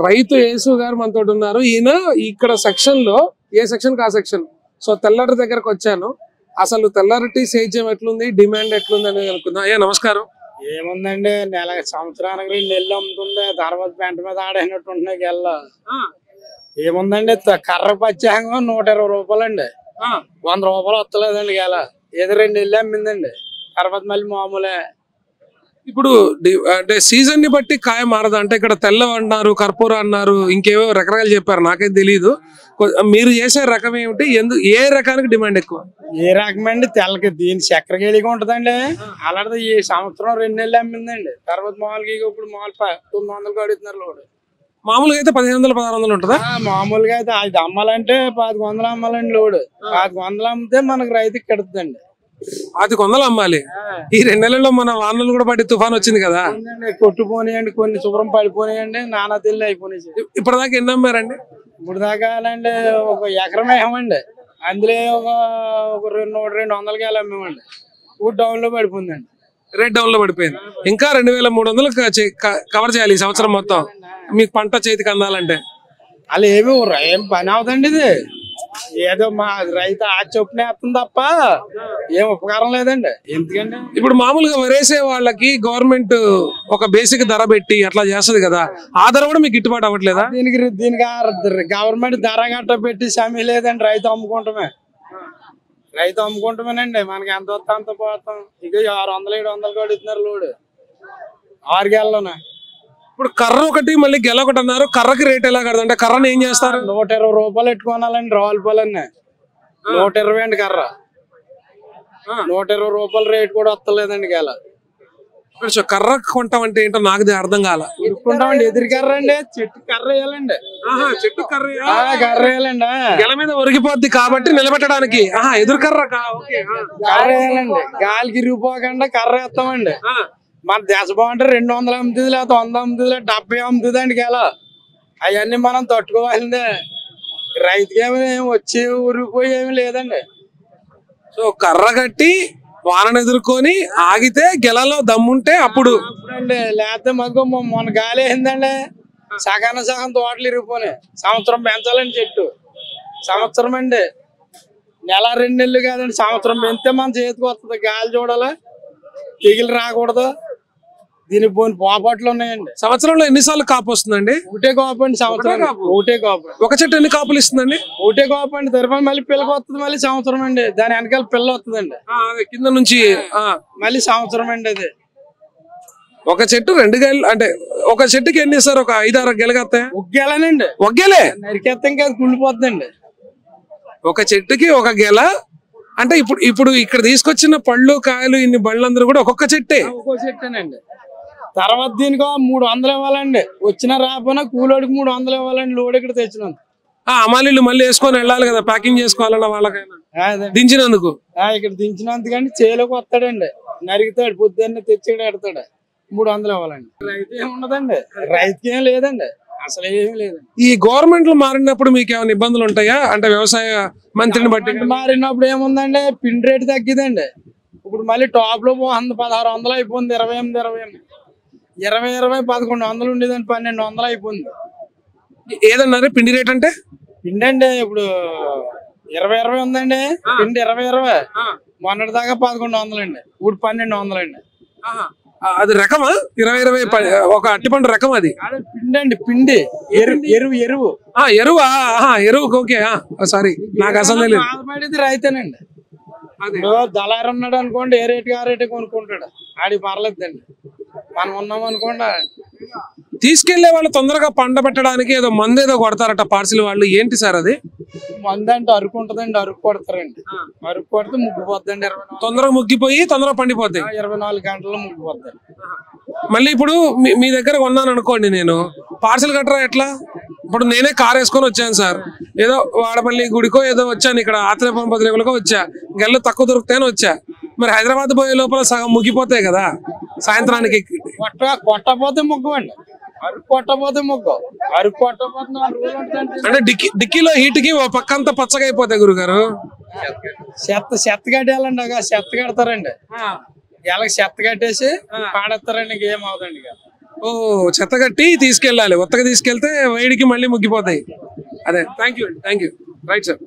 రైతు యేసు గారు మనతో ఉన్నారు. ఈయన ఇక్కడ సెక్షన్ లో ఏ సెక్షన్ కా సెక్షన్. సో తెల్లటి దగ్గరకు వచ్చాను. అసలు తెల్లటి సేద్యం ఎట్లుంది, డిమాండ్ ఎట్లుంది అనేది అనుకుందాం. అయ్యా నమస్కారం. ఏముందండి, సంవత్సరానికి 2 నెలలు అమ్ముతుంది. తర్వాత పెంట మీద ఆడైనట్టు ఉంటున్నాయి గెల్ల. ఏముందండి, కర్ర పచ్చాంగం 120 రూపాయలండి. 100 రూపాయలు వస్తలేదండి గెల. ఏదో 2 నెలలు అమ్మిందండి. తర్వాత మళ్ళీ మామూలే. ఇప్పుడు అంటే సీజన్ ని బట్టి కాయ మారదు అంటే ఇక్కడ తెల్ల అన్నారు, కర్పూర అన్నారు, ఇంకేవో రకరకాలు చెప్పారు, నాకైతే తెలియదు. మీరు చేసే రకం ఏమిటి, ఏ రకానికి డిమాండ్ ఎక్కువ? ఏ రకమండి, తెల్లకి దీని చక్కెర గేలిగా ఉంటదండి. అలాంటిది ఈ సంవత్సరం 2 నెలలు అమ్మిందండి. తర్వాత మామూలుగా ఇప్పుడు 900 అడుగుతున్నారు లోడు. మామూలుగా అయితే 1500 1600 ఉంటుందా? మామూలుగా అయితే అది అమ్మాలంటే 1500 అమ్మాలండి లోడు. 1500 అమ్మితే మనకు రైతుకి కడుతుందండి. 1500 అమ్మాలి. ఈ 2 నెలల్లో మన వానలు కూడా పడి తుఫాన్ వచ్చింది కదా, కొట్టుపోనియండి, కొన్ని శుభ్రం పడిపోనియండి, నానా తెల్లి అయిపోయినాయి. ఇప్పటిదాకా ఎన్ని అమ్మారండి? ఇప్పుడు దాకా అంటే 1 ఎకరం వేయమండి. అందులో ఒక 200 గేలు అమ్మేమండి. ఇప్పుడు డౌన్ లో పడిపోయిందండి. రేట్ డౌన్ లో పడిపోయింది. ఇంకా 2300 కవర్ చేయాలి ఈ సంవత్సరం మొత్తం మీకు పంట చేతికి అందాలంటే. అలా ఏం పని అవుతండి. ఇది ఏదో మా రైతు ఆ చొప్పున వేస్తుంది తప్ప ఏం ఉపకారం లేదండి. ఎందుకంటే ఇప్పుడు మామూలుగా వరేసే వాళ్ళకి గవర్నమెంట్ ఒక బేసిక్ ధర పెట్టి అట్లా చేస్తుంది కదా, ఆ ధర కూడా మీకు గిట్టుబాటు అవ్వట్లేదా? దీనికి గవర్నమెంట్ ధర గట్ట పెట్టి సమయం లేదండి. రైతు అమ్ముకుంటామేనండి. మనకి ఎంత వస్తా అంత పోతాం. ఇక 600 700 కూడా ఇస్తున్నారు లోడు 6 గేలలోనే. ఇప్పుడు కర్ర ఒకటి మళ్ళీ గెల ఒకటి అన్నారు. కర్రకి రేట్ ఎలా కడదు అంటే కర్రని ఏం చేస్తారు? 120 రూపాయలు పెట్టుకోనాలండి. రావులపాలన్నీ 120 అండి కర్ర. 120 రూపాయలు రేట్ కూడా వస్తలేదండి గెల. కర్ర కొంటాం అంటే ఏంటో నాకు అర్థం కాల. ఇరుక్కుంటామండి. ఎదురు కర్ర అండి, చెట్టు కర్ర వేయాలండి. చెట్టు కర్ర వేయాలండి. గెల మీద ఒరిగిపోద్ది కాబట్టి నిలబెట్టడానికి ఎదురు కర్ర వేయాలండి. గాలికి ఇరిగిపోకుండా కర్ర వేస్తామండి. మన దేశ బాగుంటే 200 అమ్ముతుంది, లేకపోతే 100 అమ్ముతుంది, లేకపోతే 70 అమ్ముతుంది అండి గెల. అవన్నీ మనం తట్టుకోవాల్సిందే. రైతుకి ఏమి వచ్చి ఊరిపోయి ఏమి లేదండి. సో కర్ర కట్టి వానను ఎదుర్కొని ఆగితే గెలలో దమ్ముంటే అప్పుడు అండి. లేకపోతే మాకు మొన్న గాలి వేసిందండి, సగం తోటలు ఇరిగిపోయినాయి. సంవత్సరం పెంచాలండి చెట్టు. సంవత్సరం అండి, నెల 2 నెలలు కాదండి, సంవత్సరం పెంచితే మన చేతికి వస్తుంది. గాలి చూడాలి, తెగిలి రాకూడదు. దీనికి పోయిన పోపాట్లు ఉన్నాయండి. సంవత్సరంలో ఎన్నిసార్లు కాపు వస్తుందండి? ఒకటే కాపు అండి. సంవత్సరం ఒకటే కాపు. ఒక చెట్టు ఎన్ని కాపులు ఇస్తుందండి? ఒకటే కాపు అండి. తర్వాత మళ్ళీ పిల్లకి వస్తుంది, మళ్ళీ సంవత్సరం అండి. దాని వెనకాల పిల్ల వస్తుందండి కింద నుంచి మళ్ళీ సంవత్సరం అండి. అది ఒక చెట్టు 2 గెలలు అంటే ఒక చెట్టుకి ఎన్ని ఇస్తారు? ఒక 5-6 గెలగస్తాయి. ఒక గెలనండి. ఒక గెలే నరికేస్తే ఇంకా కుళ్ళిపోతుందండి. ఒక చెట్టుకి ఒక గెల అంటే ఇప్పుడు ఇక్కడ తీసుకొచ్చిన పళ్ళు కాయలు ఇన్ని బండ్లందరూ కూడా ఒక్కొక్క చెట్టే. ఒక్కొక్క చెట్టేనండి. తర్వాత దీనికి 300 ఇవ్వాలండి. వచ్చినా రాకపోయినా కూలోడికి 300 ఇవ్వాలండి. లోడ్ ఇక్కడ తెచ్చినందుకు. అమాలీలు మళ్ళీ వేసుకొని వెళ్ళాలి కదా, ప్యాకింగ్ చేసుకోవాలన్నా వాళ్ళకైనా దించినందుకు. ఇక్కడ దించినందుకండి చేలోకి వస్తాడండి, నరికితాడు, పొద్దున్నే తెచ్చి పెడతాడు. 300 ఇవ్వాలండి. రైతు ఏమి ఉండదండి, రైతుకి ఏం లేదండి, అసలు ఏమి లేదండి. ఈ గవర్నమెంట్లు మారినప్పుడు మీకు ఏమైనా ఇబ్బందులు ఉంటాయా? అంటే వ్యవసాయ మంత్రిని బట్టి మారినప్పుడు ఏముందండి, పిండి రేటు తగ్గిదండి. ఇప్పుడు మళ్ళీ టాప్ లో 1600 అయిపోయింది. 28 20 1100 ఉండేదండి, 1200 అయిపోయింది. ఏదన్నారు పిండి రేట్ అంటే? పిండి అండి ఇప్పుడు 20 ఉందండి. పిండి 20 మొన్నటి దాకా 1100 అండి, ఇప్పుడు 1200 అండి. అది రకమా? 20 ఒక అట్టిపండు రకం అది? పిండి అండి, పిండి ఎరువు. ఎరువా? ఎరువు. ఓకే, సారీ, నాకు అసలు బాధపడేది రైతేనండి. దళారు ఉన్నాడు అనుకోండి, ఏ రేటుకి ఆ రేటు కొనుక్కుంటాడు, ఆడికి పర్లేదండి. మనం ఉన్నాం అనుకోండి. తీసుకెళ్లే వాళ్ళు తొందరగా పండ పెట్టడానికి ఏదో మందు ఏదో కొడతారట పార్సిల్ వాళ్ళు, ఏంటి సార్ అది? మందు అంటే అరుకు ఉంటదండి, అరుకు కొడతారండి. అరుకు కొడితే ముగ్గిపోద్దండి. తొందరగా ముగ్గిపోయి తొందరగా పండిపోతాయి. 24 గంటల్లో ముగ్గిపోద్దండి. మళ్ళీ ఇప్పుడు మీ దగ్గర కొన్నాను అనుకోండి, నేను పార్సిల్ కట్టరా ఎట్లా? ఇప్పుడు నేనే కార్ వేసుకొని వచ్చాను సార్, ఏదో వాడపల్లి గుడికో ఏదో వచ్చాను, ఇక్కడ ఆత్రేయపురం పదిరేకులకో వచ్చా, గెల్లు తక్కువ దొరుకుతాయని వచ్చా. మరి హైదరాబాద్ పోయే లోపల సగం ముగ్గిపోతాయి కదా సాయంత్రానికి. కొట్టపోతే ముగ్గుమండి, అరుకు కొట్టపోతే ముగ్గు. అరుకు కొట్టపోతే అంటే డిక్కీలో హీట్ కి ఓ పక్కంతా పచ్చగా అయిపోతాయి గురుగారు. చెత్త కట్టేయాలండి, చెత్త కడతారండి. ఎలాగ చెత్త కట్టేసి పాడేస్తారండి, ఇంకేం అవుదండి. ఓ చెత్త కట్టి తీసుకెళ్ళాలి, ఉత్తగా తీసుకెళ్తే వేడికి మళ్ళీ ముగ్గిపోతాయి. అదే, థ్యాంక్ యూ రైట్ సార్.